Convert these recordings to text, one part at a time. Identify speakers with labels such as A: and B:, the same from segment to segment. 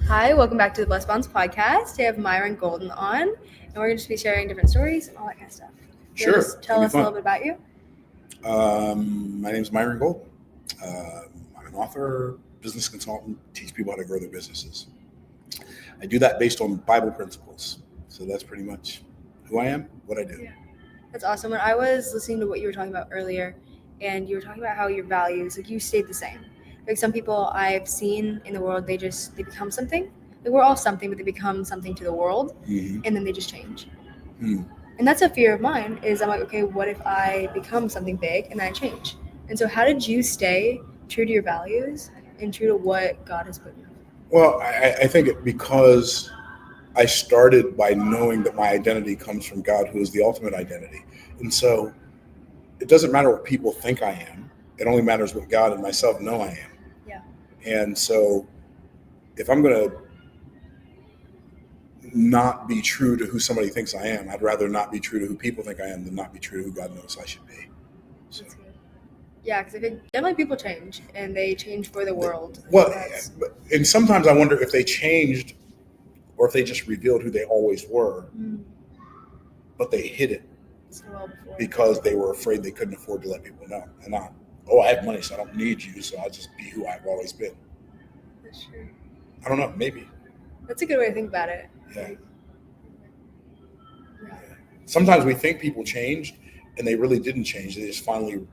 A: Hi, welcome back to the Blessed Bonds podcast. Today I have Myron Golden on, and we're going to just be sharing different stories and all that kind of stuff. You wanna
B: Sure.
A: just tell us a little bit about you.
B: My name is Myron Golden. I'm an author, business consultant, teach people how to grow their businesses. I do that based on Bible principles. So that's pretty much who I am, what I do.
A: Yeah. That's awesome. When I was listening to what you were talking about earlier, and you were talking about how your values, like you stayed the same. Like some people I've seen in the world, they become something. Like we're all something, but they become something to the world, and then they just change. And that's a fear of mine. Is I'm like, okay, what if I become something big and then I change? And so, how did you stay true to your values and true to what God has put in you?
B: Well, I think because I started by knowing that my identity comes from God, who is the ultimate identity. And so it doesn't matter what people think I am. It only matters what God and myself know I am.
A: Yeah.
B: And so if I'm going to not be true to who somebody thinks I am, I'd rather not be true to who people think I am than not be true to who God knows I should be. So.
A: That's good. Yeah, because I think definitely people change, and they change for the world.
B: Well, and sometimes I wonder if they changed or if they just revealed who they always were, but they hid it because they were afraid they couldn't afford to let people know. And not, I have money, so I don't need you, so I'll just be who I've always been.
A: That's true.
B: I don't know, maybe.
A: That's a good way to think about it.
B: Yeah. Sometimes we think people changed, and they really didn't change. They just finally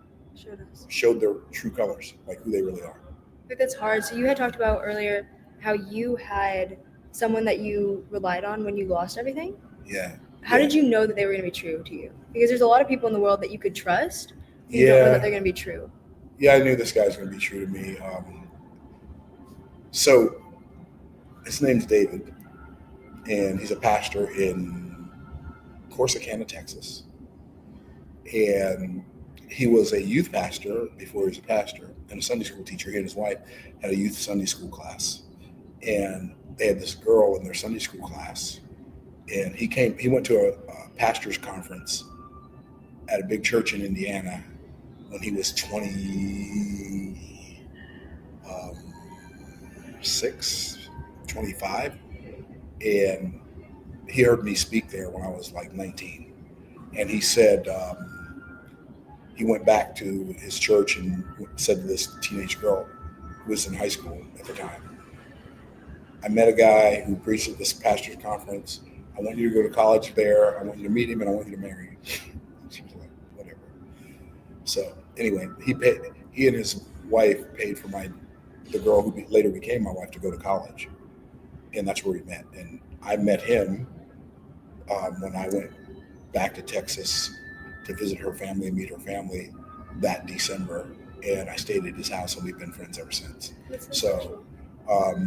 B: showed their true colors, like who they really are.
A: I think that's hard. So you had talked about earlier how you had someone that you relied on when you lost everything.
B: Yeah.
A: How did you know that they were going to be true to you? Because there's a lot of people in the world that you could trust. And you don't know that they're going to be true.
B: Yeah, I knew this guy's going to be true to me. So his name's David, and he's a pastor in Corsicana, Texas. And he was a youth pastor before he was a pastor and a Sunday school teacher. He and his wife had a youth Sunday school class. And they had this girl in their Sunday school class. And he went to a pastor's conference at a big church in Indiana when he was 26, 25. And he heard me speak there when I was like 19. And he said, he went back to his church and said to this teenage girl who was in high school at the time, I met a guy who preached at this pastor's conference. I want you to go to college there. I want you to meet him, and I want you to marry him. She was like, whatever. So anyway, he and his wife paid for the girl who later became my wife to go to college. And that's where we met. And I met him when I went back to Texas to visit her family and meet her family that December. And I stayed at his house, and we've been friends ever since. So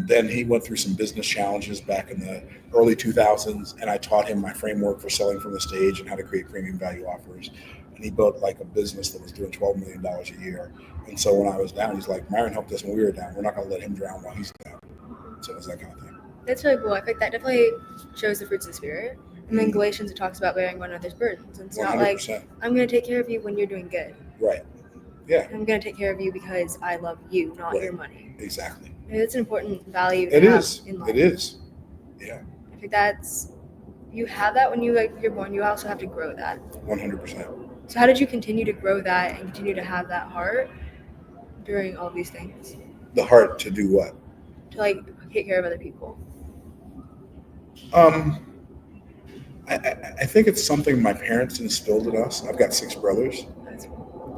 B: then he went through some business challenges back in the early 2000s, and I taught him my framework for selling from the stage and how to create premium value offers. And he built like a business that was doing $12 million a year. And so when I was down, he's like, Myron helped us when we were down. We're not going to let him drown while he's down. So it was that kind of thing.
A: That's really cool. I think that definitely shows the fruits of the Spirit. And then Galatians, it talks about bearing one another's burdens. And it's 100%. Not like, I'm going to take care of you when you're doing good.
B: Right. Yeah.
A: I'm going to take care of you because I love you, not your money.
B: Exactly.
A: And it's an important value
B: to have
A: in life.
B: It is. Yeah.
A: I think you have that when you're born. You also have to grow that.
B: 100%.
A: So how did you continue to grow that and continue to have that heart during all these things?
B: The heart to do what?
A: To take care of other people.
B: I think it's something my parents instilled in us. I've got 6 brothers.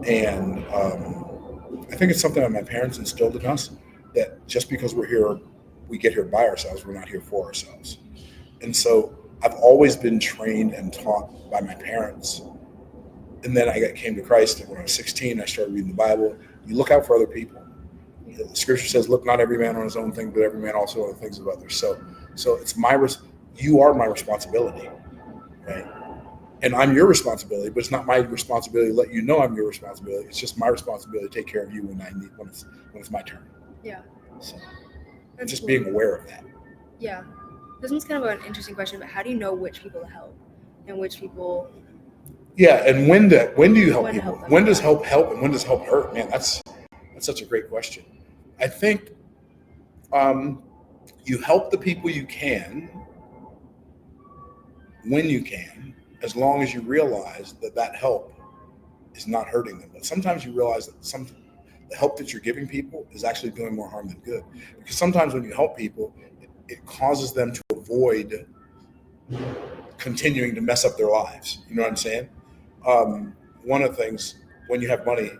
B: And I think it's something that my parents instilled in us, that just because we're here, we get here by ourselves, we're not here for ourselves. And so I've always been trained and taught by my parents. And then I came to Christ when I was 16. I started reading the Bible. You look out for other people. The scripture says, look not every man on his own thing, but every man also on the things of others. So it's you are my responsibility, right? And I'm your responsibility, but it's not my responsibility to let you know I'm your responsibility. It's just my responsibility to take care of you when it's my turn.
A: Yeah.
B: So just cool. Being aware of that.
A: Yeah. This one's kind of an interesting question, but how do you know which people to help and which people?
B: Yeah, and when do you help people? When does help and when does help hurt? Man, that's such a great question. I think You help the people you can when you can, as long as you realize that that help is not hurting them. But sometimes you realize that the help that you're giving people is actually doing more harm than good. Because sometimes when you help people, it causes them to avoid continuing to mess up their lives. You know what I'm saying? One of the things, when you have money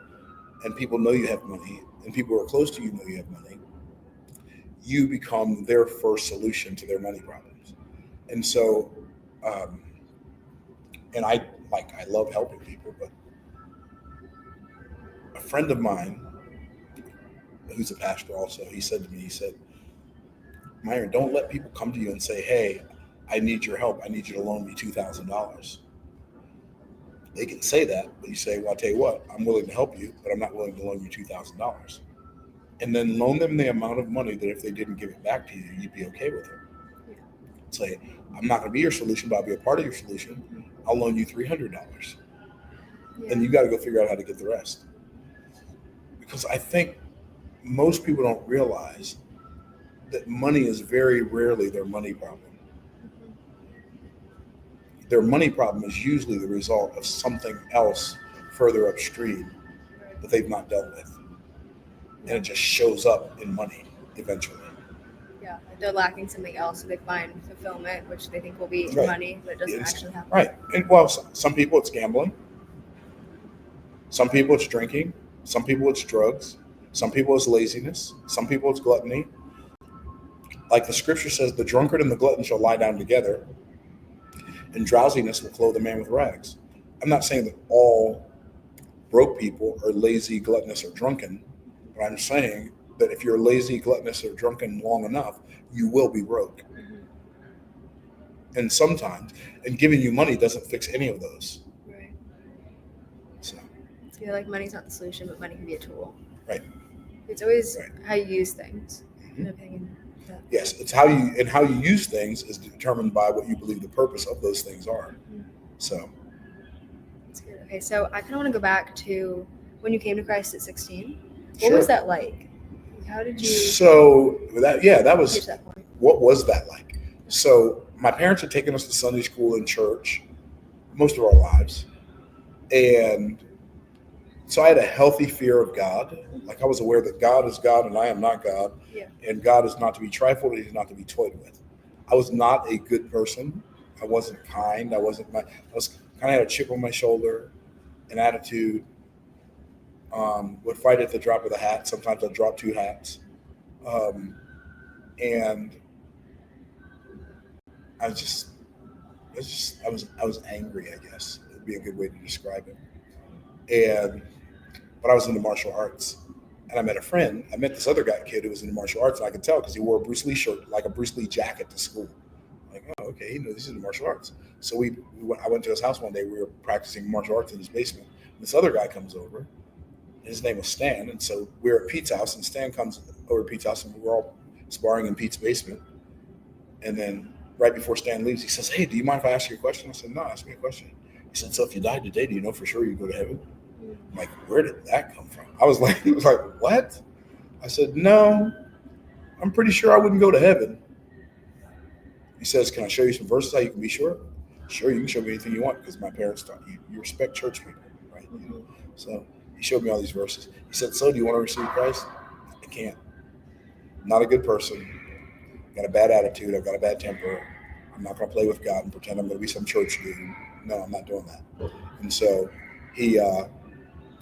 B: and people know you have money and people who are close to you know you have money, you become their first solution to their money problems. And so, um, and I love helping people, but a friend of mine who's a pastor also, he said to me, he said, Myron, don't let people come to you and say, hey, I need your help. I need you to loan me $2,000. They can say that, but you say, well, I'll tell you what, I'm willing to help you, but I'm not willing to loan you $2,000. And then loan them the amount of money that if they didn't give it back to you, you'd be okay with it.
A: Yeah.
B: Say, I'm not going to be your solution, but I'll be a part of your solution. I'll loan you $300.
A: Yeah.
B: Then you got to go figure out how to get the rest. Because I think most people don't realize that money is very rarely their money problem. Their money problem is usually the result of something else further upstream that they've not dealt with. And it just shows up in money eventually.
A: Yeah, like they're lacking something else, so they find fulfillment, which they think will be
B: Right.
A: money, but it doesn't actually happen.
B: Right. And well, some people it's gambling. Some people it's drinking. Some people it's drugs. Some people it's laziness. Some people it's gluttony. Like the scripture says, the drunkard and the glutton shall lie down together, and drowsiness will clothe a man with rags. I'm not saying that all broke people are lazy, gluttonous, or drunken, but I'm saying that if you're lazy, gluttonous, or drunken long enough, you will be broke. And sometimes, and giving you money doesn't fix any of those.
A: Right.
B: So,
A: I feel like money's not the solution, but money can be a tool.
B: Right.
A: It's always
B: Right.
A: how you use things.
B: Mhm.
A: In opinion.
B: Yes, it's how you use things is determined by what you believe the purpose of those things are. So
A: That's good. Okay, so I kind of want to go back to when you came to Christ at 16. What
B: sure.
A: was that like? How did you
B: So that
A: reach
B: was
A: that point?
B: what was that like? So my parents had taken us to Sunday school and church most of our lives, and so I had a healthy fear of God. Like I was aware that God is God and I am not God,
A: Yeah.
B: and God is not to be trifled and He's not to be toyed with. I was not a good person. I wasn't kind. I was kind of had a chip on my shoulder, an attitude. Would fight at the drop of the hat. Sometimes I'd drop two hats, and I was angry. I guess would be a good way to describe it. But I was into martial arts, and I met a friend. I met this other kid who was into martial arts, and I could tell because he wore a Bruce Lee shirt, like a Bruce Lee jacket to school. I'm like, oh, okay, he knows he's into martial arts. So I went to his house one day. We were practicing martial arts in his basement. This other guy comes over. His name was Stan, and so we were at Pete's house, and Stan comes over to Pete's house, and we're all sparring in Pete's basement. And then right before Stan leaves, he says, hey, do you mind if I ask you a question? I said, no, ask me a question. He said, so if you died today, do you know for sure you'd go to heaven? I'm like, where did that come from? I was like, what? I said, no, I'm pretty sure I wouldn't go to heaven. He says, can I show you some verses how you can be sure? Sure, you can show me anything you want because my parents taught you respect church people, right?
A: Mm-hmm.
B: So he showed me all these verses. He said, so do you want to receive Christ? I can't. I'm not a good person. I've got a bad attitude. I've got a bad temper. I'm not going to play with God and pretend I'm going to be some church dude. No, I'm not doing that. And so he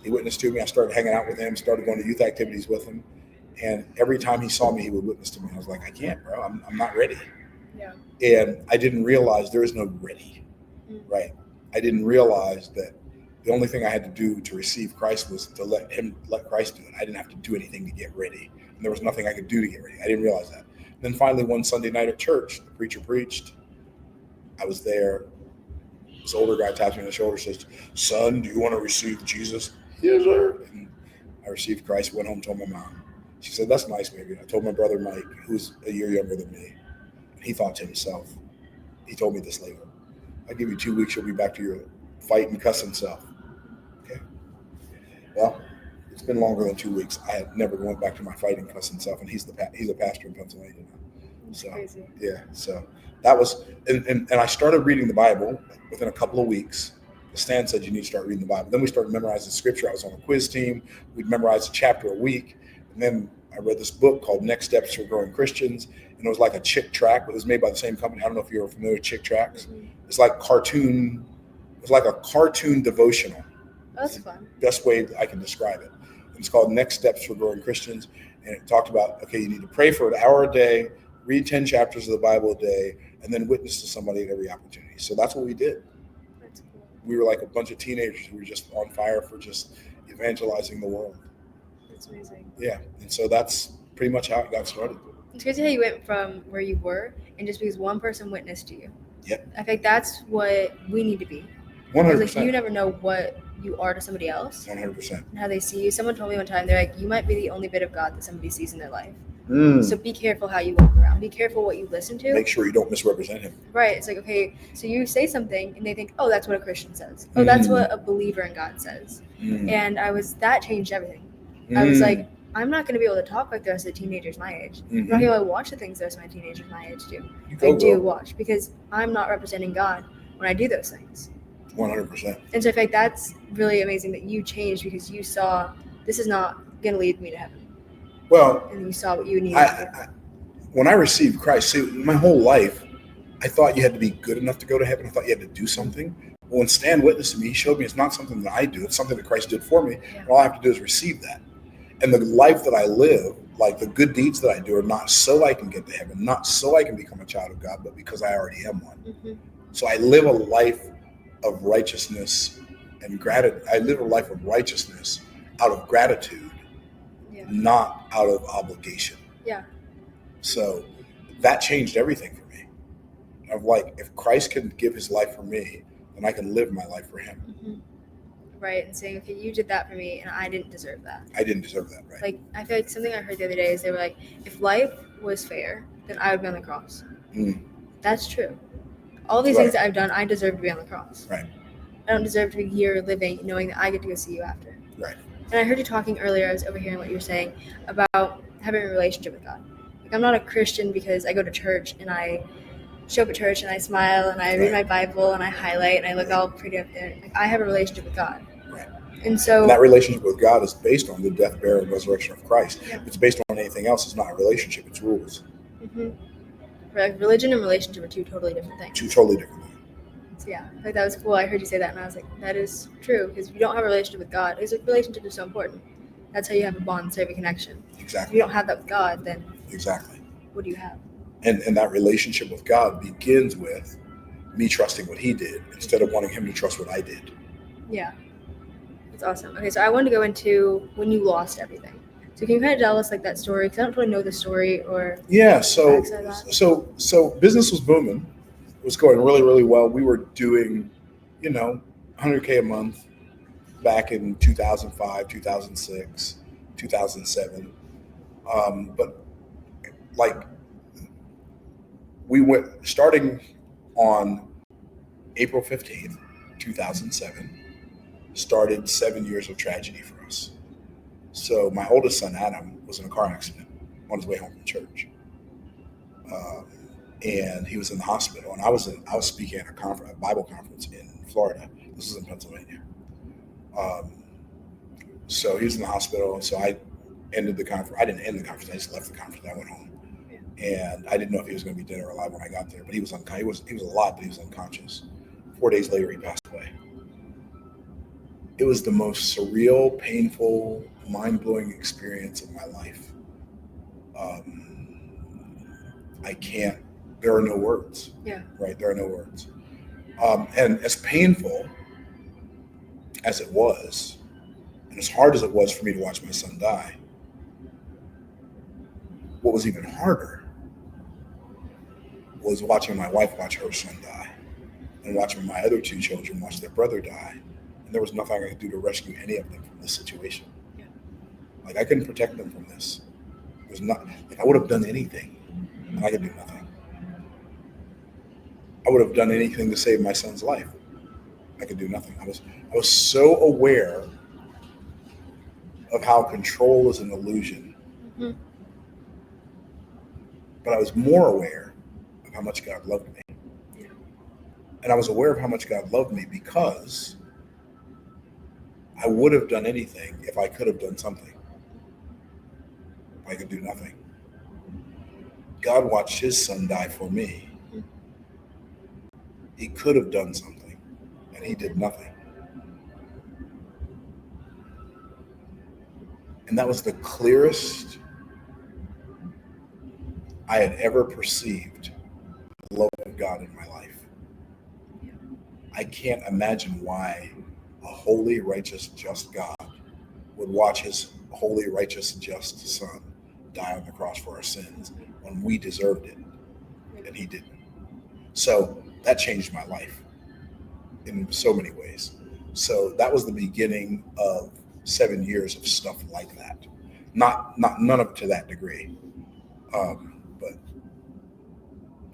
B: witnessed to me. I started hanging out with him, started going to youth activities with him. And every time he saw me, he would witness to me. I was like, I can't, bro. I'm not ready.
A: Yeah.
B: And I didn't realize there is no ready, right? I didn't realize that the only thing I had to do to receive Christ was to let Christ do it. I didn't have to do anything to get ready. And there was nothing I could do to get ready. I didn't realize that. Then finally, one Sunday night at church, the preacher preached. I was there. This older guy taps me on the shoulder, says, son, do you want to receive Jesus? Yes, sir. And I received Christ, went home, told my mom. She said, that's nice, baby. I told my brother Mike, who's a year younger than me. He thought to himself, he told me this later, I'll give you 2 weeks, you'll be back to your fighting, cussing self. Okay. Well, it's been longer than 2 weeks. I had never went back to my fighting, cussing self, and he's a pastor in Pennsylvania now.
A: It's
B: So
A: crazy.
B: yeah, so that was, and I started reading the Bible within a couple of weeks. Stan said you need to start reading the Bible. Then we started memorizing scripture. I was on a quiz team. We'd memorize a chapter a week, and then I read this book called Next Steps for Growing Christians, and it was like a Chick tract, but it was made by the same company. I don't know if you're familiar with Chick tracts.
A: Mhm.
B: It's like cartoon. It's like a cartoon devotional.
A: That's fun.
B: Best way I can describe it. It's called Next Steps for Growing Christians, and it talked about, okay, you need to pray for an hour a day, read 10 chapters of the Bible a day, and then witness to somebody at every opportunity. So that's what we did.
A: That's cool.
B: We were like a bunch of teenagers who were just on fire for just evangelizing the world.
A: That's amazing.
B: Yeah, and so that's pretty much how it got started.
A: It's crazy how you went from where you were and just because one person witnessed to you.
B: Yep.
A: I think that's what we need to be.
B: 100%.
A: Because like, you never know what you are to somebody else
B: 100%.
A: and how they see you. Someone told me one time, they're like, you might be the only bit of God that somebody sees in their life. So be careful how you walk around. Be careful what you listen to.
B: Make sure you don't misrepresent him.
A: Right. It's like, okay, so you say something and they think, oh, that's what a Christian says. Oh, that's what a believer in God says. And that changed everything. I was like, I'm not going to be able to talk like the rest of the teenagers my age. I'm not going to be able to watch the things the rest of my teenagers my age do. I do watch because I'm not representing God when I do those things.
B: 100%.
A: And so I think that's really amazing that you changed because you saw this is not going to lead me to heaven.
B: Well,
A: and you saw what you needed to do.
B: When I received Christ, see, my whole life, I thought you had to be good enough to go to heaven. I thought you had to do something. But when Stan witnessed to me, he showed me it's not something that I do. It's something that Christ did for me.
A: Yeah.
B: And all I have to do is receive that. And the life that I live, like the good deeds that I do, are not so I can get to heaven, not so I can become a child of God, but because I already am one.
A: Mm-hmm.
B: So I live a life of righteousness and gratitude. I live a life of righteousness out of gratitude, not out of obligation.
A: Yeah.
B: So that changed everything for me. Of like, if Christ can give his life for me, then I can live my life for him.
A: Mm-hmm. Right, and saying, okay, you did that for me, and I didn't deserve that.
B: I didn't deserve that, right?
A: Like, I feel like something I heard the other day is they were like, if life was fair, then I would be on the cross. That's true. All these things that I've done, I deserve to be on the cross.
B: Right.
A: I don't deserve to be here living, knowing that I get to go see you after.
B: Right.
A: And I heard you talking earlier, I was overhearing what you were saying about having a relationship with God. Like, I'm not a Christian because I go to church and I show up at church and I smile and I read my Bible and I highlight and I look all pretty up there. Like, I have a relationship with God.
B: Right.
A: And so
B: that relationship with God is based on the death, burial, and resurrection of Christ.
A: Yeah.
B: If it's based on anything else, it's not a relationship, it's rules.
A: Mm-hmm. Like, religion and relationship are two totally different things.
B: Two totally different things.
A: So yeah, like that was cool. I heard you say that and I was like, that is true, because if you don't have a relationship with God, because a relationship is so important. That's how you have a bond, so you have a connection.
B: Exactly.
A: If you don't have that with God, then
B: exactly.
A: What do you have?
B: And that relationship with God begins with me trusting what he did instead of wanting him to trust what I did.
A: Yeah. That's awesome. Okay, so I wanted to go into when you lost everything. So can you kind of tell us like that story? Because I don't really know the story or.
B: Yeah. So business was booming. It was going really, really well. We were doing, $100K a month back in 2005, 2006, 2007. But like we went starting on April 15th, 2007, started 7 years of tragedy for us. So my oldest son, Adam, was in a car accident on his way home from church. And he was in the hospital, and I was speaking at a Bible conference in Florida. This is in Pennsylvania. So he was in the hospital, and so I ended the conference. I didn't end the conference. I just left the conference. I went home, and I didn't know if he was going to be dead or alive when I got there. But he was unconscious. He was alive, but he was unconscious. 4 days later, he passed away. It was the most surreal, painful, mind-blowing experience of my life. There are no words.
A: Yeah.
B: Right. There are no words. And as painful as it was, and as hard as it was for me to watch my son die, what was even harder was watching my wife watch her son die and watching my other two children watch their brother die. And there was nothing I could do to rescue any of them from this situation.
A: Yeah.
B: Like, I couldn't protect them from this. It was not like I would have done anything, and I could do nothing. I would have done anything to save my son's life. I could do nothing. I was so aware of how control is an illusion.
A: Mm-hmm.
B: but I was more aware of how much God loved me.
A: Yeah.
B: And I was aware of how much God loved me because I would have done anything if I could have done something. I could do nothing. God watched his son die for me. He could have done something, and he did nothing. And that was the clearest I had ever perceived the love of God in my life. I can't imagine why a holy, righteous, just God would watch his holy, righteous, just son die on the cross for our sins when we deserved it, and he didn't. So that changed my life in so many ways. So that was the beginning of 7 years of stuff like that. Not none of it to that degree, but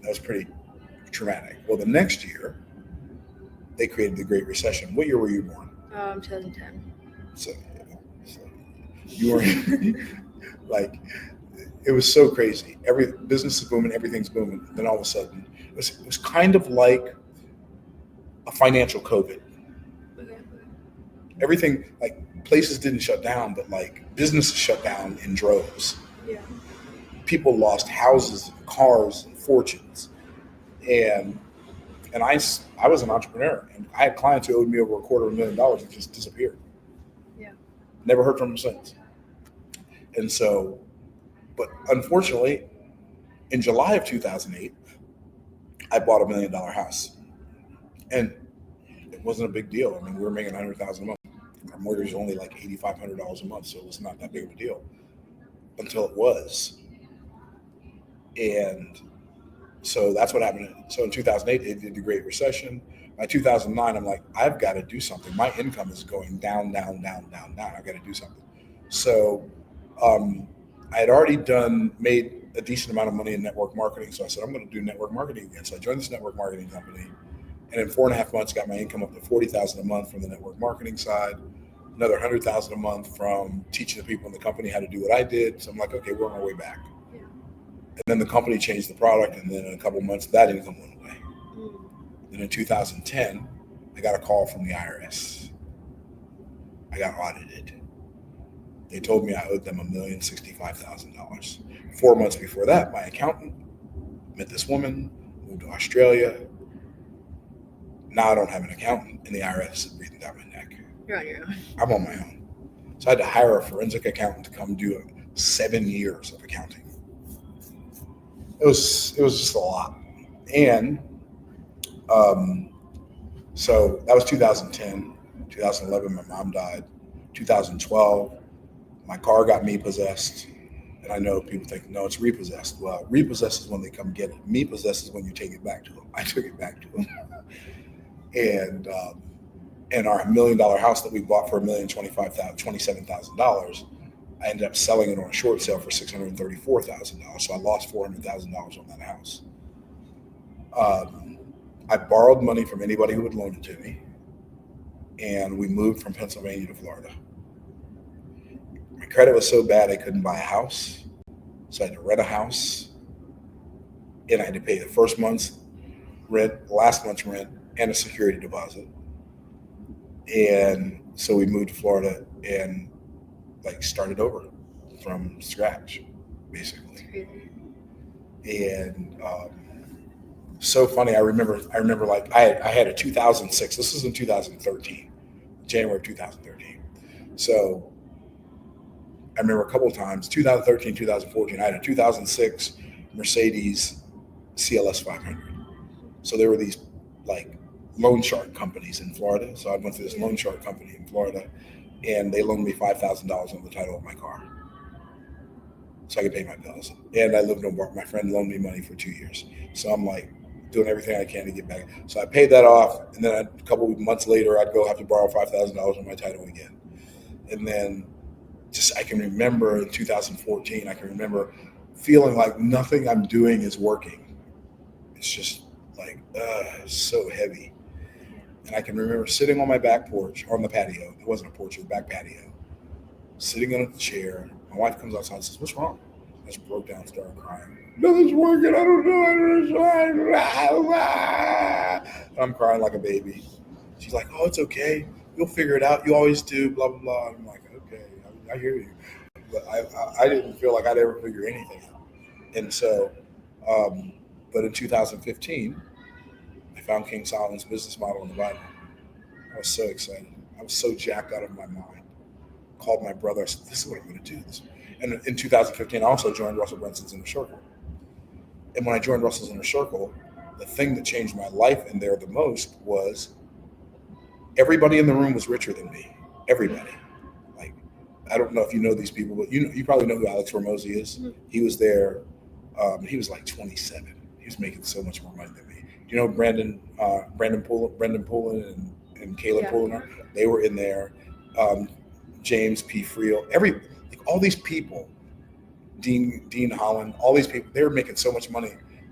B: that was pretty traumatic. Well, the next year they created the Great Recession. What year were you born?
A: 2010.
B: So you were like, it was so crazy. Every business is booming, everything's booming. Then all of a sudden, it was kind of like a financial COVID.
A: Okay.
B: Everything, like, places didn't shut down, but like businesses shut down in droves.
A: Yeah.
B: People lost houses and cars and fortunes, and I was an entrepreneur, and I had clients who owed me over $250,000 and just disappeared.
A: Yeah.
B: Never heard from them since. And so, but unfortunately, in July of 2008, I bought $1 million house, and it wasn't a big deal. I mean, we were making $100,000 a month. Our mortgage was only like $8,500 a month, so it was not that big of a deal until it was. And so that's what happened. So in 2008, it did the Great Recession. By 2009, I'm like, I've got to do something. My income is going down, down, down, down, down. I've got to do something. So I had already made a decent amount of money in network marketing. So I said, I'm going to do network marketing again. So I joined this network marketing company, and in 4.5 months, got my income up to $40,000 a month from the network marketing side, another $100,000 a month from teaching the people in the company how to do what I did. So I'm like, okay, we're on our way back. And then the company changed the product, and then in a couple of months, that income went away. Then in 2010, I got a call from the IRS. I got audited. They told me I owed them $1,065,000. 4 months before that, my accountant met this woman, moved to Australia. Now I don't have an accountant, and the IRS is breathing down my neck.
A: You're on your own.
B: I'm on my own. So I had to hire a forensic accountant to come do 7 years of accounting. It was just a lot. And so that was 2010. 2011, my mom died. 2012, my car got me possessed. And I know people think, no, it's repossessed. Well, repossessed is when they come get it. Me possessed is when you take it back to them. I took it back to them. And our $1 million house that we bought for $1,027,000, I ended up selling it on a short sale for $634,000. So I lost $400,000 on that house. I borrowed money from anybody who would loan it to me, and we moved from Pennsylvania to Florida. My credit was so bad I couldn't buy a house, so I had to rent a house, and I had to pay the first month's rent, last month's rent, and a security deposit. And so we moved to Florida and like started over from scratch, basically. And so funny. I remember like I had a 2006. This was in 2013, January of 2013. So I remember a couple of times, 2013, 2014. I had a 2006 Mercedes CLS 500. So there were these like loan shark companies in Florida. So I went to this loan shark company in Florida, and they loaned me $5,000 on the title of my car, so I could pay my bills. And I lived on board. My friend loaned me money for 2 years. So I'm like doing everything I can to get back. So I paid that off, and then a couple of months later, I'd go have to borrow $5,000 on my title again. And then I can remember in 2014, I can remember feeling like nothing I'm doing is working. It's just like, so heavy. And I can remember sitting on my back porch, on the patio. It wasn't a porch, it was a back patio. Sitting in a chair. My wife comes outside and says, "What's wrong?" I just broke down and started crying. Nothing's working. I don't know. I'm crying like a baby. She's like, "Oh, it's okay. You'll figure it out. You always do." Blah blah blah. I'm like, "Okay, I hear you," but I didn't feel like I'd ever figure anything out. And so, um, but in 2015, I found King Solomon's business model in the Bible. I was so excited. I was so jacked out of my mind. Called my brother. I said, "This is what I'm going to do." And in 2015, I also joined Russell Brunson's Inner Circle. And when I joined Russell's Inner Circle, the thing that changed my life in there the most was everybody in the room was richer than me. Everybody. Like, I don't know if you know these people, but you probably know who Alex Ramosi is.
A: Mhm.
B: He was there. He was like 27. He was making so much more money than me. Do you know Brendan Poulin and Caleb
A: Yeah.
B: Poulin? They were in there. James P. Friel, all these people, Dean Holland, all these people, they were making so much money.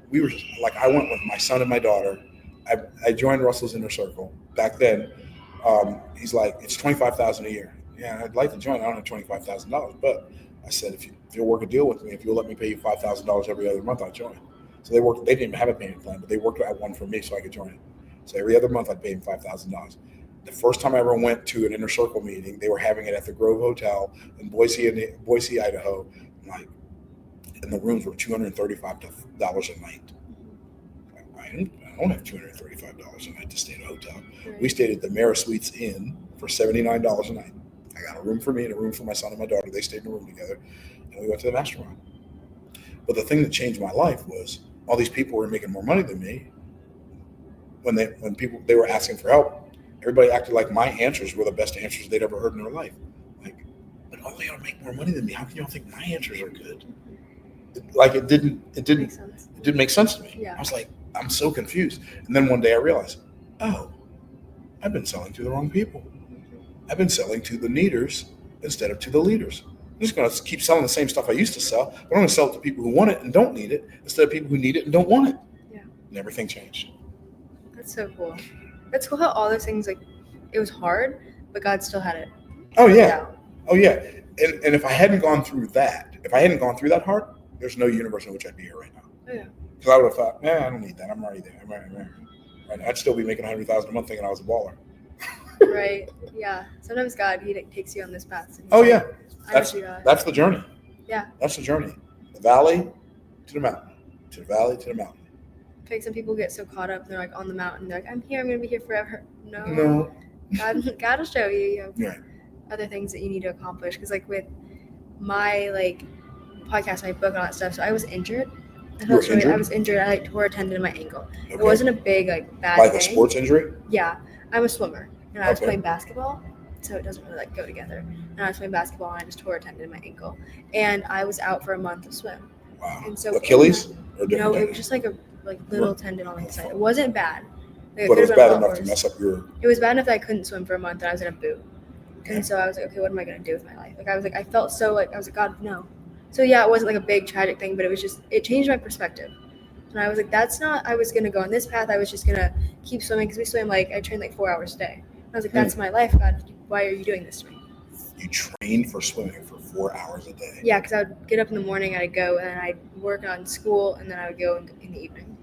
B: We were like, I went with my son and my daughter. I joined Russell's Inner Circle back then. He's like, it's $25,000 a year. Yeah, I'd like to join. I don't have $25,000, but I said, if you'll work a deal with me, if you'll let me pay you $5,000 every other month, I'll join. So they didn't even have a payment plan, but they worked out one for me so I could join it. So every other month I'd pay him $5,000. The first time I ever went to an Inner Circle meeting, they were having it at the Grove Hotel in Boise, Idaho. And the rooms were $235 a night. I don't have $235 a night to stay at a hotel.
A: Right.
B: We stayed at the Mara Suites Inn for $79 a night. I got a room for me and a room for my son and my daughter. They stayed in a room together, and we went to the mastermind. But the thing that changed my life was all these people were making more money than me. When they were asking for help, everybody acted like my answers were the best answers they'd ever heard in their life. Like, but oh, they ought to make more money than me. How can y'all think my answers are good? It didn't make sense to me.
A: Yeah.
B: I was like, I'm so confused. And then one day I realized, oh, I've been selling to the wrong people. I've been selling to the needers instead of to the leaders. I'm just going to keep selling the same stuff I used to sell, but I'm going to sell it to people who want it and don't need it instead of people who need it and don't want it.
A: Yeah.
B: And everything changed.
A: That's so cool. That's cool how all those things, like, it was hard, but God still had it.
B: Oh, yeah. Oh, yeah. And if I hadn't gone through that, hard, there's no universe in which I'd be here right now.
A: Oh, yeah.
B: Because I would have thought, I don't need that. I'm already there. Right. I'd still be making $100,000 a month thinking I was a baller.
A: Right. Yeah. Sometimes God, He takes you on this path.
B: Oh, yeah.
A: That's
B: the journey.
A: Yeah.
B: That's the journey. The valley to the mountain. To the valley to the mountain.
A: I think some people get so caught up, they're like on the mountain, they're like, I'm here, I'm going to be here forever.
B: No.
A: God will show you,
B: Right.
A: other things that you need to accomplish. Because, like, with my, like, podcast, my book, and all that stuff, so I was injured. I was injured. I tore a tendon in my ankle.
B: Okay.
A: It wasn't a big, bad
B: like
A: thing.
B: a sports injury?
A: Yeah. I'm a swimmer, and I was
B: Okay.
A: playing basketball, so it doesn't really, go together. And I was playing basketball, and I just tore a tendon in my ankle. And I was out for a month to swim.
B: Wow.
A: And so
B: Achilles? Or different
A: No, it
B: tendon?
A: was just a little tendon on the side. It wasn't bad.
B: But it was bad enough to mess up your...
A: It was bad enough that I couldn't swim for a month, and I was in a boot. Okay. And so I was like, okay, what am I going to do with my life? I felt so, I was like, God, no. So yeah, it wasn't a big tragic thing, but it was just, it changed my perspective. And I was like, that's not, I was going to go on this path. I was just going to keep swimming, because we swim, I train 4 hours a day. And I was like, that's my life, God. Why are you doing this to me?
B: You trained for swimming for 4 hours a day?
A: Yeah, because I would get up in the morning, I'd go, and then I'd work on school, and then I would go in the evening.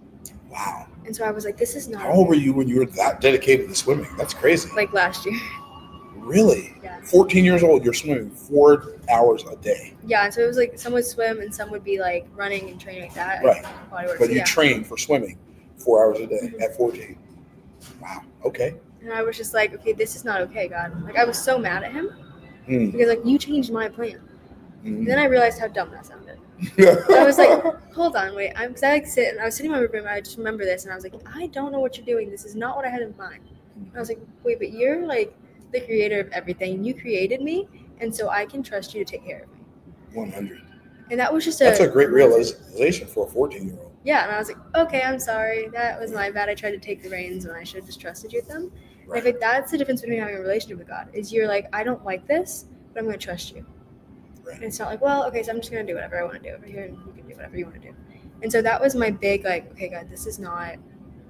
B: Wow.
A: And so I was like, this is not...
B: How old were you when you were that dedicated to swimming? That's crazy.
A: Last year.
B: Really?
A: Yeah.
B: 14 years old, you're swimming 4 hours a day.
A: Yeah, and so it was some would swim and some would be running and training like that.
B: Right. But you
A: yeah.
B: trained for swimming 4 hours a day at 14. Wow. Okay.
A: And I was just like, okay, this is not okay, God. I was so mad at him because you changed my plan. And then I realized how dumb that sounded. So I was like, hold on, wait. I was sitting in my room, and I just remember this, and I was like, I don't know what you're doing. This is not what I had in mind. And I was like, wait, but you're the creator of everything. You created me, and so I can trust you to take care of me.
B: 100.
A: And that was just
B: That's a great realization for a 14-year-old.
A: Yeah, and I was like, okay, I'm sorry. That was my bad. I tried to take the reins, and I should have just trusted you with them.
B: Right.
A: And I think that's the difference between having a relationship with God, is you're like, I don't like this, but I'm going to trust you.
B: Right.
A: And it's not well, okay, so I'm just going to do whatever I want to do over here, and you can do whatever you want to do. And so that was my big, okay, God, this is not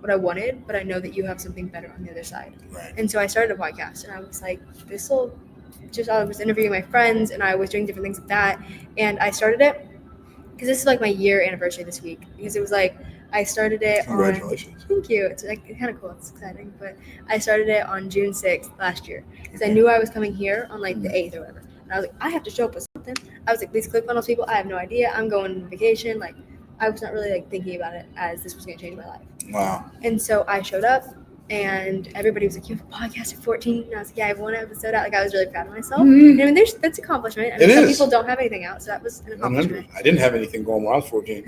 A: what I wanted, but I know that you have something better on the other side.
B: Right.
A: And so I started a podcast, and I was like, I was interviewing my friends, and I was doing different things like that, and I started it, because this is like my year anniversary this week, because it was like I started it
B: Congratulations.
A: on, thank you, it's like kind of cool, it's exciting, but I started it on June 6th last year, because I knew I was coming here on like the 8th or whatever, and I was like, I have to show up with something. I was like, these ClickFunnels people, I have no idea, I'm going on vacation, like I was not really like thinking about it as this was going to change my life.
B: Wow.
A: And so I showed up, and everybody was like, you have a podcast at 14? And I was like, yeah, I have one episode out. Like, I was really proud of myself.
B: Mhm.
A: And I mean, that's accomplishment. I mean, some people don't have anything out, so that was an accomplishment.
B: I didn't have anything going when I was 14.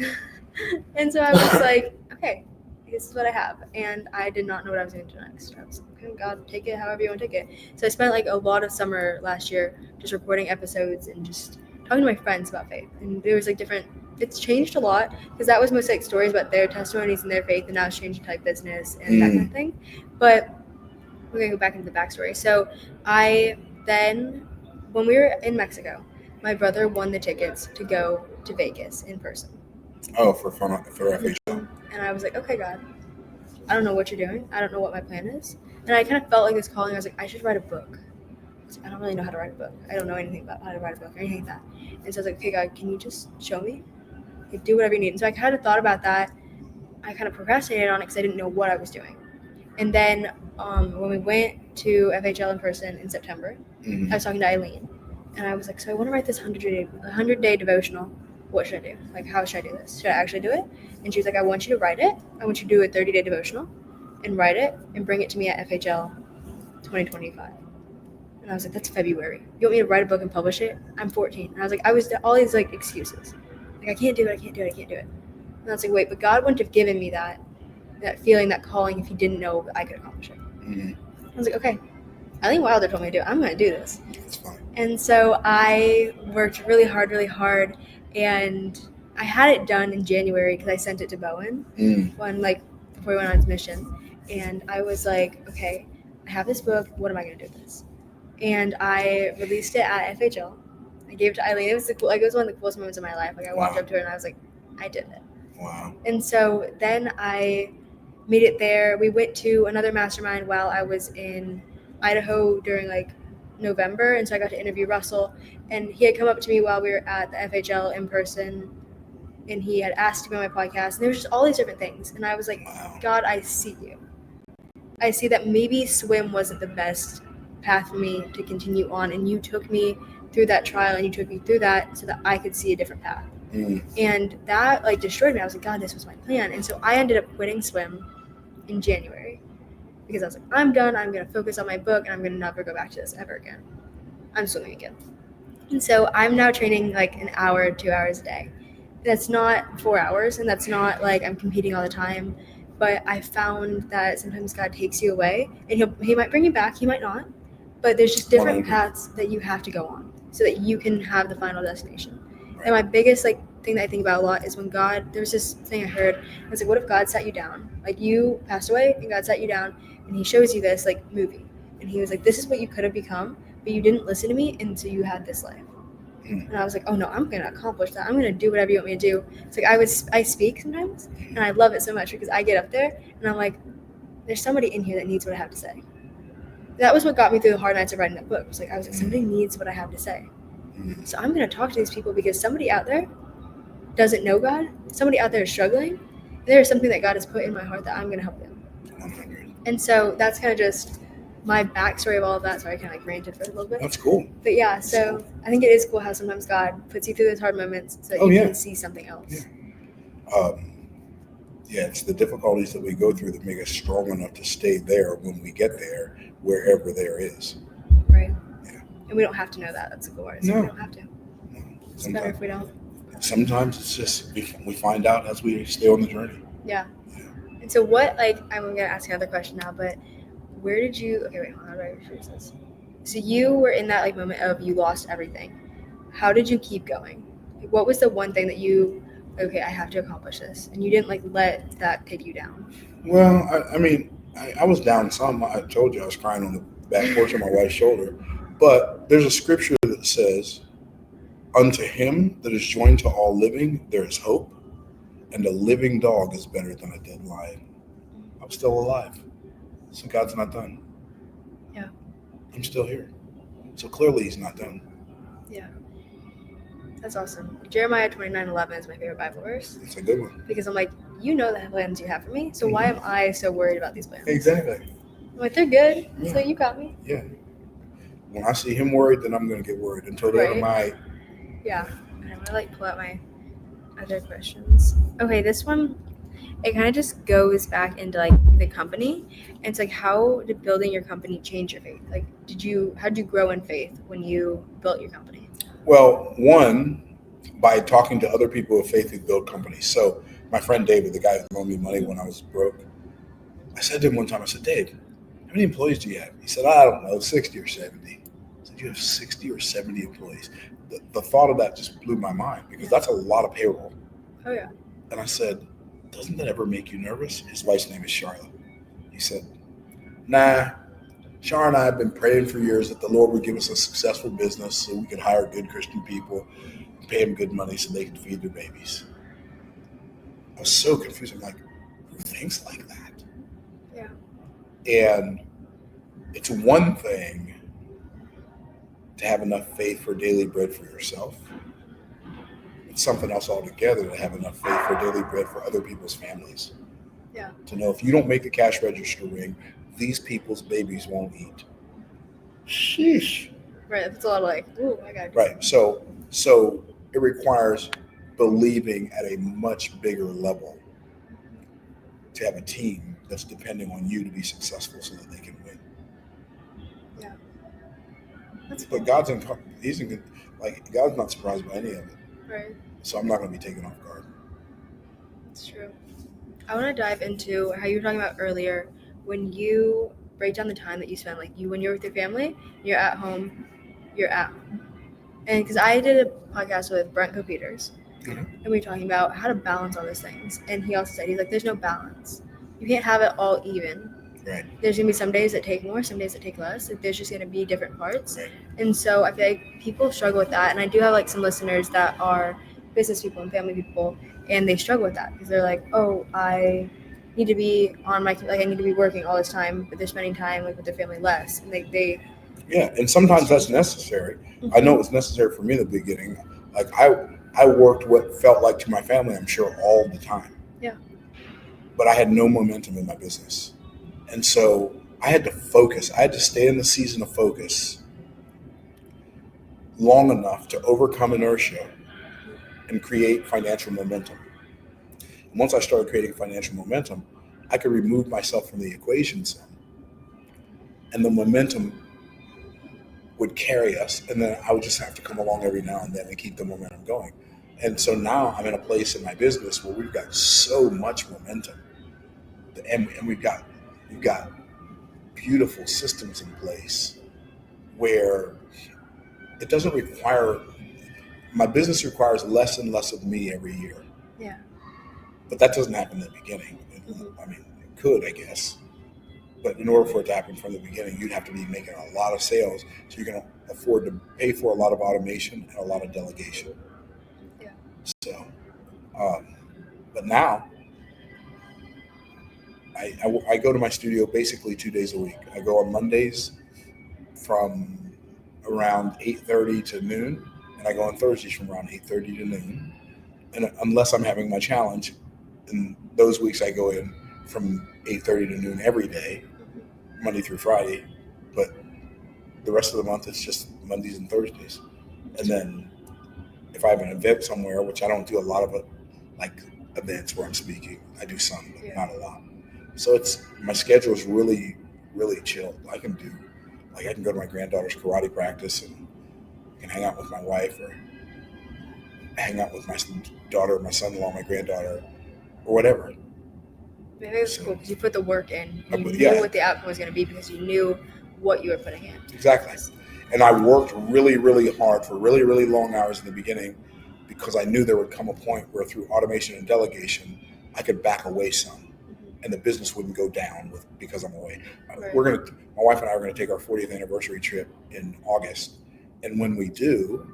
A: And so I was like, okay, this is what I have. And I did not know what I was going to do next. I was like, okay, God, take it however you want to take it. So I spent like a lot of summer last year just recording episodes and just talking to my friends about faith. And there was like it's changed a lot, because that was mostly like stories about their testimonies and their faith, and now it's changed to like business and that kind of thing. But we're going to go back into the backstory. So when we were in Mexico, my brother won the tickets to go to Vegas in person.
B: Oh, for FHL.
A: And I was like, okay, God, I don't know what you're doing. I don't know what my plan is. And I kind of felt like this calling. I was like, I should write a book. I don't really know how to write a book. I don't know anything about how to write a book or anything like that. And so I was like, okay, God, can you just show me? Like, do whatever you need. And so I kind of thought about that. I kind of procrastinated on it because I didn't know what I was doing. And then when we went to FHL in person in September, I was talking to Eileen, and I was like, so I want to write this 100-day devotional. What should I do? Like, how should I do this? Should I actually do it? And she was like, I want you to write it. I want you to do a 30-day devotional and write it and bring it to me at FHL 2025. And I was like, that's February. You want me to write a book and publish it? I'm 14. And I was like, all these like excuses. Like, I can't do it. And I was like, wait, but God wouldn't have given me that feeling, that calling, if he didn't know that I could accomplish it. I was like, okay, Eileen Wilder told me to do it. I'm going to do this.
B: That's fine.
A: And so I worked really hard, and I had it done in January because I sent it to Bowen before he went on his mission. And I was like, okay, I have this book. What am I going to do with this? And I released it at FHL. I gave it to Eileen. It was one of the coolest moments of my life. Like, I walked up to her and I was like, I did it.
B: Wow.
A: And so then I made it there. We went to another mastermind while I was in Idaho during like November, and so I got to interview Russell, and he had come up to me while we were at the FHL in person, and he had asked to be on my podcast, and there was just all these different things, and I was like, wow. God, I see you. I see that maybe swim wasn't the best path for me to continue on, and you took me through that trial, and you took me through that so that I could see a different path. And that like destroyed me. I was like, God, this was my plan. And so I ended up quitting swim in January because I was like, I'm done. I'm going to focus on my book, and I'm going to never go back to this ever again. I'm swimming again. And so I'm now training like an hour, 2 hours a day. That's not 4 hours, and that's not like I'm competing all the time. But I found that sometimes God takes you away, and he might bring you back, he might not. But there's just different paths that you have to go on so that you can have the final destination. And my biggest like thing that I think about a lot is when God, there was this thing I heard, it was like, what if God sat you down? Like, you passed away and God sat you down and he shows you this like movie. And he was like, this is what you could have become, but you didn't listen to me, and so you had this life. And I was like, oh no, I'm going to accomplish that. I'm going to do whatever you want me to do. It's like I speak sometimes, and I love it so much because I get up there and I'm like, there's somebody in here that needs what I have to say. That was what got me through the hard nights of writing that book. It was like, I was like, somebody needs what I have to say. So I'm going to talk to these people because somebody out there doesn't know God. Somebody out there is struggling. There's something that God has put in my heart that I'm going to help them.
B: 100.
A: And so that's kind of just my backstory of all of that. Sorry, I kind of like ranted for a little bit.
B: That's cool.
A: But yeah, so cool. I think it is cool how sometimes God puts you through those hard moments so that you can see something else.
B: Yeah, it's the difficulties that we go through that make us strong enough to stay there when we get there, wherever there is.
A: Right. Yeah. And we don't have to know that. That's the cool part.
B: No.
A: We don't have to. It's better if we don't.
B: Sometimes it's just we find out as we stay on the journey.
A: Yeah. And so what, like, I'm going to ask another question now, but where did you, okay, wait, hold on, how do I rephrase this? So you were in that, like, moment of you lost everything. How did you keep going? Like, what was the one thing that you, okay, I have to accomplish this, and you didn't, like, let that take you down?
B: Well, I was down some. I told you I was crying on the back porch of my wife's shoulder. But there's a scripture that says, unto him that is joined to all living, there is hope, and a living dog is better than a dead lion. I'm still alive, so God's not done. Yeah. I'm still here, so clearly he's not done.
A: Yeah. That's awesome. Jeremiah 29:11 is my favorite Bible verse
B: It's a good one.
A: because I'm like, you know the plans you have for me, so why am I so worried about these plans?
B: Exactly.
A: I'm like, they're good,
B: Yeah.
A: so you got me.
B: Yeah. When I see him worried, then I'm going to get worried. Until then,
A: Right.
B: I'm like,
A: Yeah. And I'm gonna pull out my other questions. Okay, this one, it kind of just goes back into the company, and it's how did building your company change your faith? How did you grow in faith when you built your company?
B: well, one, by talking to other people of faith who build companies. So my friend David, the guy who loaned me money when I was broke, I said to him one time, I said, Dave, how many employees do you have? He said, I don't know, 60 or 70. I said, you have 60 or 70 employees. The thought of that just blew my mind because that's a lot of payroll.
A: Oh yeah.
B: And I said, doesn't that ever make you nervous? His wife's name is Charlotte. He said, nah, Char and I have been praying for years that the Lord would give us a successful business so we could hire good Christian people, pay them good money so they could feed their babies. I was so confused. I'm like, who thinks like that?
A: Yeah.
B: And it's one thing to have enough faith for daily bread for yourself. It's something else altogether to have enough faith for daily bread for other people's families.
A: Yeah.
B: To know if you don't make the cash register ring, these people's babies won't eat. Sheesh.
A: Right. It's a lot of ooh, I got
B: Right. So it requires believing at a much bigger level to have a team that's depending on you to be successful so that they can win.
A: Yeah. That's cool.
B: But God's God's not surprised by any of it.
A: Right.
B: So I'm not going to be taken off guard.
A: It's true. I want to dive into how you were talking about earlier when you break down the time that you spend, when you're with your family, you're at home, and because I did a podcast with Brent Peters, and we were talking about how to balance all those things, and he also said, he's like, there's no balance. You can't have it all even.
B: Right.
A: There's going to be some days that take more, some days that take less. There's just going to be different parts.
B: Right.
A: And so I feel like people struggle with that. And I do have some listeners that are business people and family people, and they struggle with that because they're like, oh, I need to be on I need to be working all this time, but they're spending time with their family less. And they
B: yeah, and sometimes that's necessary. Mm-hmm. I know it was necessary for me in the beginning. I worked what felt like to my family, I'm sure, all the time.
A: Yeah.
B: But I had no momentum in my business. And so I had to focus. I had to stay in the season of focus long enough to overcome inertia and create financial momentum. And once I started creating financial momentum, I could remove myself from the equation some. And the momentum would carry us. And then I would just have to come along every now and then and keep the momentum going. And so now I'm in a place in my business where we've got so much momentum. And we've got beautiful systems in place where it doesn't require, my business requires less and less of me every year.
A: Yeah.
B: But that doesn't happen in the beginning. Mm-hmm. I mean, it could, I guess. But in order for it to happen from the beginning, you'd have to be making a lot of sales so you can afford to pay for a lot of automation and a lot of delegation.
A: Yeah.
B: So, but now, I go to my studio basically 2 days a week. I go on Mondays from around 8:30 to noon, and I go on Thursdays from around 8:30 to noon. And unless I'm having my challenge, in those weeks I go in from 8:30 to noon every day, Monday through Friday. But the rest of the month it's just Mondays and Thursdays. And then if I have an event somewhere, which I don't do a lot of it, like events where I'm speaking, I do some, but not a lot. So my schedule is really, really chill. I can go to my granddaughter's karate practice and I can hang out with my wife or hang out with my daughter, my son-in-law, my granddaughter, or whatever.
A: I think it's cool because you put the work in. You knew what the outcome was going to be because you knew what you were putting in.
B: Exactly. And I worked really, really hard for really, really long hours in the beginning because I knew there would come a point where through automation and delegation, I could back away some. And the business wouldn't go down because I'm away. Right. My wife and I are going to take our 40th anniversary trip in August. And when we do,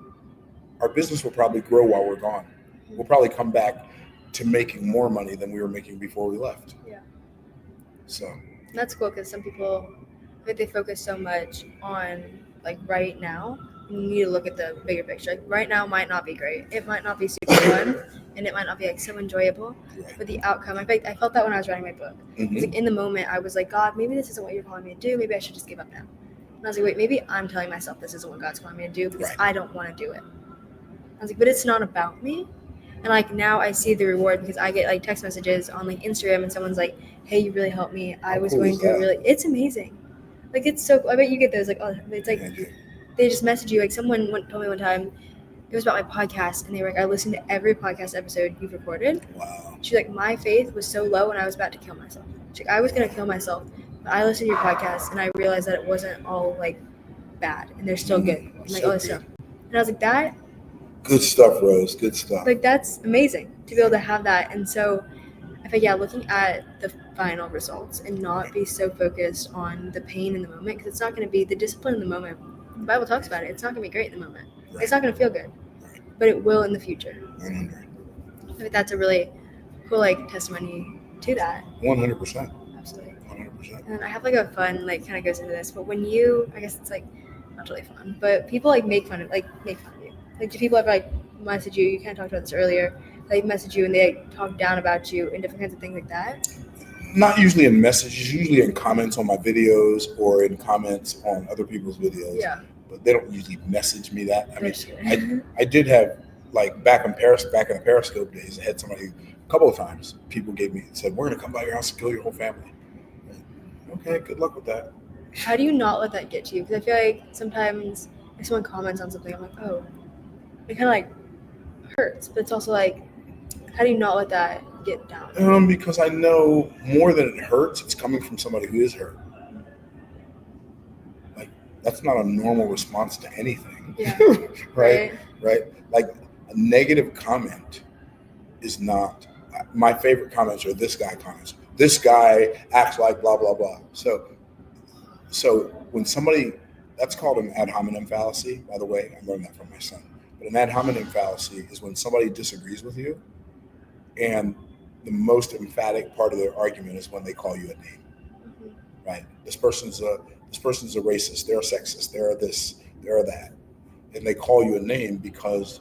B: our business will probably grow while we're gone. We'll probably come back to making more money than we were making before we left.
A: Yeah.
B: So.
A: That's cool because some people, they focus so much on right now You need to look at the bigger picture. Like right now might not be great. It might not be super fun, and it might not be like so enjoyable.
B: Right.
A: But the outcome, I felt that when I was writing my book.
B: Mhm.
A: It's like in the moment, I was like, God, maybe this isn't what you're calling me to do. Maybe I should just give up now. And I was like, wait, maybe I'm telling myself this isn't what God's calling me to do because
B: Right.
A: I don't want to do it. I was like, but it's not about me. And like now I see the reward because I get like text messages on like Instagram and someone's like, hey, you really helped me. I
B: How
A: was
B: cool
A: going
B: is
A: through
B: that?
A: really, it's amazing. Like it's so, I bet you get those like, oh, it's like,
B: Yeah, I do.
A: they just message you. Like someone told me one time, it was about my podcast, and they were like, I listened to every podcast episode you've recorded.
B: Wow.
A: She's like, my faith was so low and I was about to kill myself. She's like, I was going to kill myself. But I listened to your podcast and I realized that it wasn't all like bad and they're still good. And like
B: So
A: all this
B: good.
A: stuff. And I was like, that,
B: Good stuff, Rose. Good stuff.
A: like, that's amazing to be able to have that. And so I think, yeah, looking at the final results and not be so focused on the pain in the moment, because it's not going to be the discipline in the moment. The Bible talks about it. It's not going to be great in the moment.
B: Right.
A: It's not going to feel good,
B: Right.
A: but it will in the future.
B: 100.
A: I think that's a really cool like testimony to that.
B: 100%.
A: Absolutely.
B: 100%.
A: And I have like a fun like kind of goes into this, but when you, I guess it's like not really fun, but people like make fun of you. Like do people ever like message you? You kind of talked about this earlier. They message you and they like, talk down about you and different kinds of things like that.
B: Not usually in messages, usually in comments on my videos or in comments on other people's videos.
A: Yeah.
B: But they don't usually message me that. I mean,
A: mean,
B: I did have like back in the Periscope days, I had somebody a couple of times. People said, "We're gonna come by your house and kill your whole family." Okay, good luck with that.
A: how do you not let that get to you? Because I feel like sometimes if someone comments on something, I'm like, oh, it kind of like hurts, but it's also like, how do you not let that get down?
B: Because I know more than it hurts, it's coming from somebody who is hurt. Like that's not a normal response to anything.
A: Yeah.
B: Right? Like a negative comment is not. My favorite comments are this guy comments. This guy acts like blah blah blah. So when somebody, that's called an ad hominem fallacy, by the way. I learned that from my son. But an ad hominem fallacy is when somebody disagrees with you, and the most emphatic part of their argument is when they call you a name.
A: Mm-hmm.
B: Right? This person's a racist. They're a sexist. They're this. They're that, and they call you a name because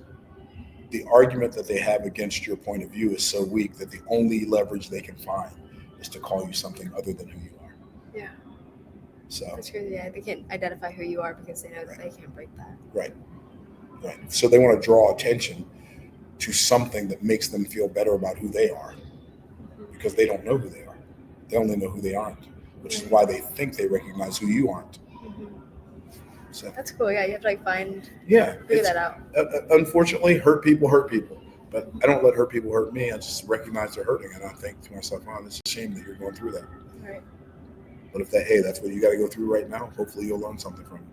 B: the argument that they have against your point of view is so weak that the only leverage they can find is to call you something other than who you are.
A: Yeah.
B: So
A: that's crazy. Yeah, they can't identify who you are because they know that they can't break that.
B: Right. So they want to draw attention to something that makes them feel better about who they are, because they don't know who they are. They only know who they aren't, which is why they think they recognize who you aren't.
A: Mm-hmm.
B: So
A: that's cool. Yeah, you have to like
B: figure
A: that out.
B: Unfortunately, hurt people, but I don't let hurt people hurt me. I just recognize they're hurting, and I think to myself, "Oh, it's a shame that you're going through that."
A: Right.
B: But if that's what you got to go through right now, hopefully you'll learn something from it.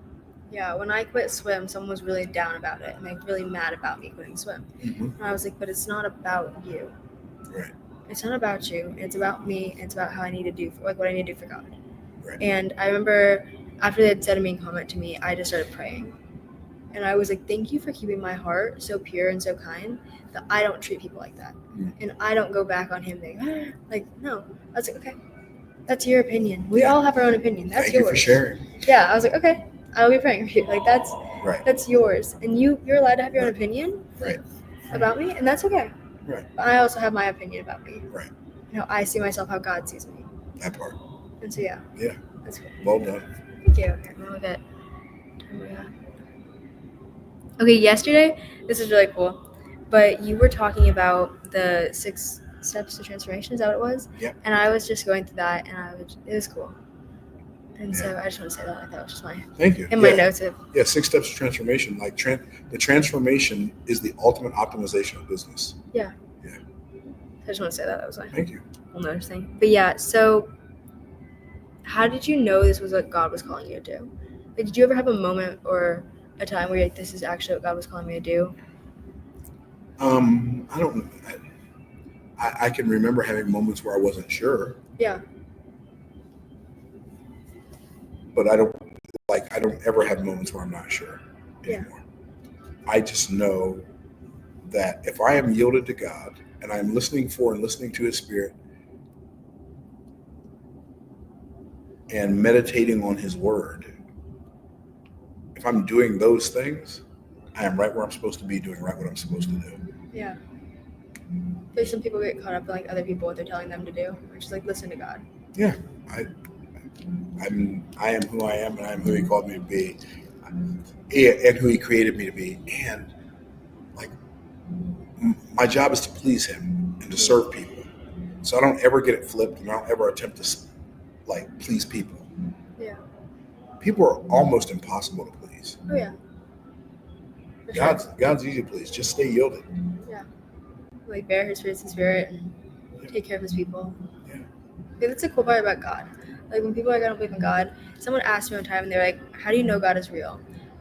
A: Yeah, when I quit swim, someone was really down about it and like really mad about me quitting swim.
B: Mm-hmm.
A: And I was like, but it's not about you.
B: Right.
A: It's not about you. It's about me. It's about how I need to do, like what I need to do for God.
B: Right.
A: And I remember after they had said a mean comment to me, I just started praying. And I was like, thank you for keeping my heart so pure and so kind that I don't treat people like that. Mm-hmm. And I don't go back on him being like, no. I was like, okay, that's your opinion. We all have our own opinion. That's
B: Thank
A: yours.
B: You for sharing.
A: Yeah, I was like, okay, I'll be praying for you. Like that's yours. And you're allowed to have your own opinion about me, and that's okay.
B: Right.
A: But I also have my opinion about me.
B: Right.
A: I see myself how God sees me.
B: That part.
A: And so yeah. That's cool.
B: Well done.
A: Thank you. Okay, I'm gonna look at Okay, yesterday, this is really cool, but you were talking about the 6 steps to transformation. Is that what it was?
B: Yep.
A: And I was just going through that, and it was cool. And so I just want to say that. Like, that was just
B: Thank you.
A: My notes.
B: 6 steps to transformation. Like the transformation is the ultimate optimization of business.
A: Yeah.
B: Yeah.
A: I just want to say that. That was
B: Thank you.
A: Whole nother thing. But yeah, so how did you know this was what God was calling you to do? Like, did you ever have a moment or a time where you're like, this is actually what God was calling me to do?
B: I don't. I can remember having moments where I wasn't sure.
A: Yeah.
B: But I don't ever have moments where I'm not sure anymore. Yeah. I just know that if I am yielded to God and I'm listening for and listening to His Spirit and meditating on His Word, if I'm doing those things, I am right where I'm supposed to be, doing right what I'm supposed to do.
A: Yeah. There's some people get caught up in like other people, what they're telling them to do. Or just like listen to God.
B: Yeah, I am who I am, and I am who He called me to be, and who He created me to be. And like, my job is to please Him and to serve people. So I don't ever get it flipped, and I don't ever attempt to like please people.
A: Yeah.
B: People are almost impossible to please.
A: Oh yeah. For sure.
B: God's easy to please. Just stay yielded.
A: Yeah. Like bear His fruits and spirit and take care of His people.
B: Yeah.
A: Yeah, that's the cool part about God. Like when people are like, I don't believe in God, someone asked me one time and they're like, how do you know God is real?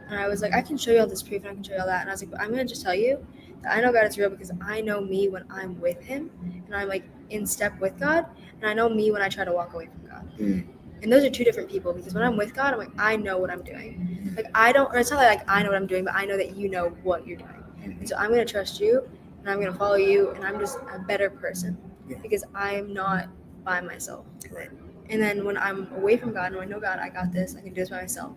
A: And I was like, I can show you all this proof and I can show you all that. And I was like, but I'm gonna just tell you that I know God is real because I know me when I'm with Him and I'm like in step with God, and I know me when I try to walk away from God.
B: Mm.
A: And those are two different people, because when I'm with God, I'm like, I know what I'm doing. Like I don't, or it's not like I know what I'm doing, but I know that you know what you're doing. And so I'm gonna trust you and I'm gonna follow you, and I'm just a better person because I'm not by myself.
B: Right.
A: And then when I'm away from God and I know, God, I got this, I can do this by myself,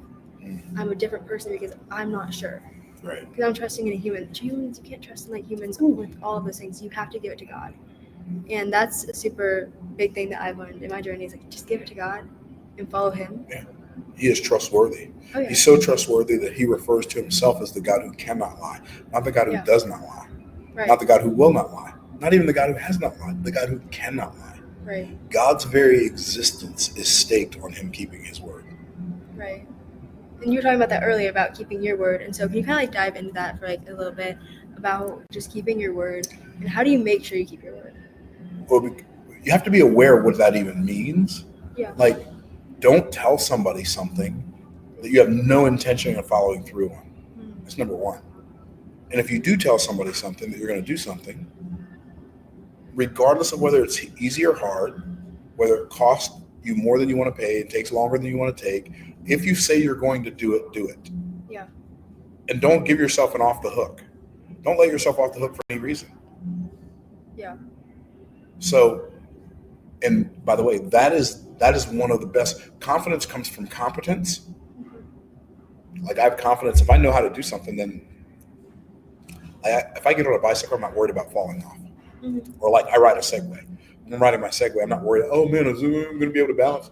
A: I'm a different person because I'm not sure.
B: Right.
A: Because I'm trusting in a human. Humans, you can't trust in like humans with all of those things. You have to give it to God. And that's a super big thing that I've learned in my journey is like, just give it to God and follow Him.
B: Yeah. He is trustworthy.
A: Oh, yeah.
B: He's so trustworthy that He refers to Himself as the God who cannot lie, not the God who does not lie,
A: Right.
B: not the God who will not lie, not even the God who has not lied, the God who cannot lie.
A: Right.
B: God's very existence is staked on Him keeping His word.
A: Right. And you were talking about that earlier about keeping your word. And so can you kind of like dive into that for like a little bit about just keeping your word, and how do you make sure you keep your word?
B: Well, you have to be aware of what that even means.
A: Yeah.
B: Like, don't tell somebody something that you have no intention of following through on. That's number one. And if you do tell somebody something that you're going to do something, regardless of whether it's easy or hard, whether it costs you more than you want to pay, it takes longer than you want to take, if you say you're going to do it, do it.
A: Yeah.
B: And don't give yourself an off the hook. Don't let yourself off the hook for any reason.
A: Yeah.
B: So, and by the way, that is one of the best. Confidence comes from competence. Like, I have confidence. If I know how to do something, then if I get on a bicycle, I'm not worried about falling off. Or like I ride a Segway. When I'm riding my Segway, I'm not worried, oh man, I'm going to be able to balance.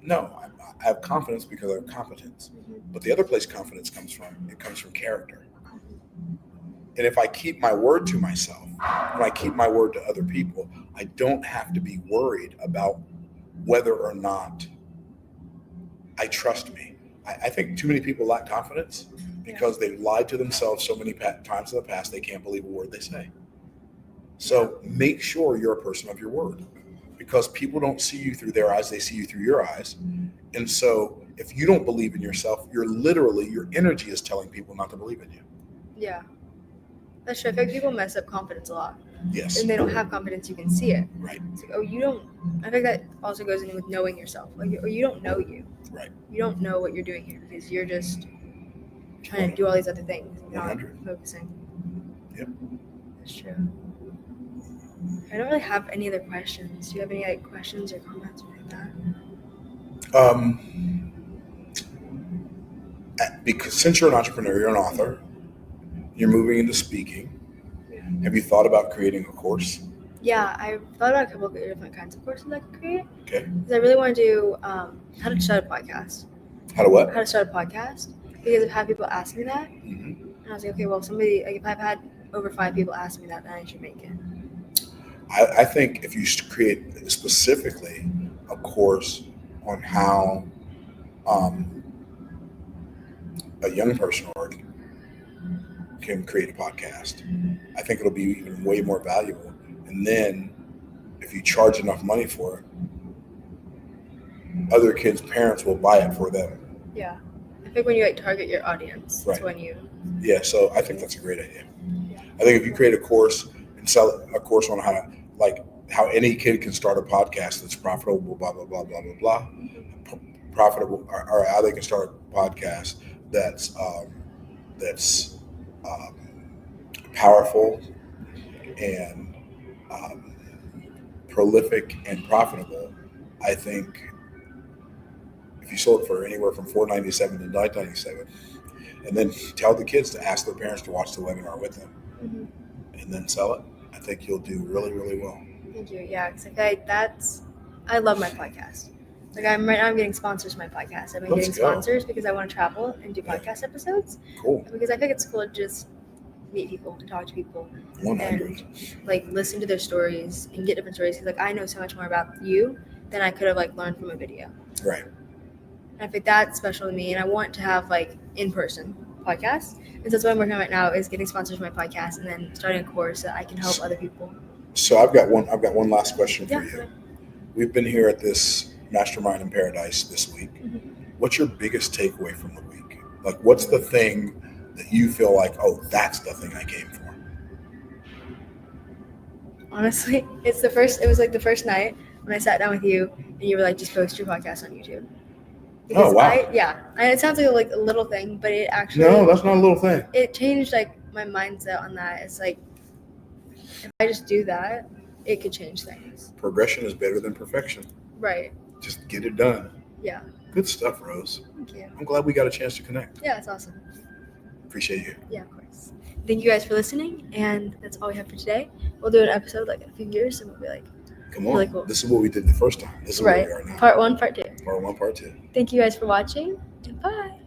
B: No, I have confidence because I have competence. But the other place confidence comes from, it comes from character. And if I keep my word to myself, and I keep my word to other people, I don't have to be worried about whether or not I trust me. I think too many people lack confidence because they've lied to themselves so many times in the past they can't believe a word they say. So make sure you're a person of your word, because people don't see you through their eyes, they see you through your eyes. And so if you don't believe in yourself, your energy is telling people not to believe in you.
A: Yeah. That's true. I feel like people mess up confidence a lot.
B: Yes.
A: And they don't have confidence, you can see it.
B: Right.
A: It's like, oh, you don't. I think that also goes in with knowing yourself. Like, or you don't know you.
B: Right.
A: You don't know what you're doing here because you're just trying to do all these other things, not
B: 100.
A: focusing.
B: Yep.
A: That's true. I don't really have any other questions. Do you have any like questions or comments or anything like that?
B: Because since you're an entrepreneur, you're an author, you're moving into speaking. Have you thought about creating a course?
A: Yeah, I've thought about a couple of different kinds of courses I could create.
B: Okay.
A: Because I really want to do how to start a podcast.
B: How to what?
A: How to start a podcast. Because I've had people ask me that. And I was like, okay, well, somebody, like, if I've had over 5 people ask me that, then I should make it.
B: I think if you create specifically a course on how a young person can create a podcast, I think it'll be even way more valuable. And then if you charge enough money for it, other kids' parents will buy it for them.
A: Yeah. I think when you like target your audience, that's when you...
B: Yeah, so I think that's a great idea. I think if you create a course and sell a course on how any kid can start a podcast that's profitable, blah, blah, blah, blah, blah, blah, profitable, or how they can start a podcast that's powerful and prolific and profitable. I think if you sold it for anywhere from $4.97 to $9.97, and then tell the kids to ask their parents to watch the webinar with them, and then sell it, I think you'll do really, really well.
A: Thank you. Yeah, because I love my podcast. Like right now I'm getting sponsors for my podcast. I've been
B: Let's
A: getting
B: go.
A: sponsors because I want to travel and do podcast episodes.
B: Cool.
A: And because I think it's cool to just meet people and talk to people
B: 100.
A: and like listen to their stories and get different stories. Because like I know so much more about you than I could have like learned from a video.
B: Right.
A: And I think that's special to me, and I want to have like in-person podcasts. And so that's what I'm working on right now is getting sponsors for my podcast and then starting a course that I can help other people.
B: So I've got one last question for
A: Yeah.
B: you. We've been here at this Mastermind in Paradise this week. What's your biggest takeaway from the week? Like, what's the thing that you feel like, oh, that's the thing I came for?
A: Honestly, it was like the first night when I sat down with you and you were like, just post your podcast on YouTube. Because
B: wow.
A: And it sounds like a little thing, but it actually
B: No, that's not a little thing.
A: It changed like my mindset on that. It's like if I just do that, it could change things.
B: Progression is better than perfection.
A: Right.
B: Just get it done.
A: Yeah.
B: Good stuff, Rose.
A: Thank you.
B: I'm glad we got a chance to connect.
A: Yeah, it's awesome.
B: Appreciate you.
A: Yeah, of course. Thank you guys for listening, and that's all we have for today. We'll do an episode like in a few years, and we'll be like,
B: come on.
A: Really cool.
B: This is what we did the first time. This is
A: right.
B: where we are now.
A: Part 1, Part 2.
B: Part 1, Part 2.
A: Thank you guys for watching, and bye.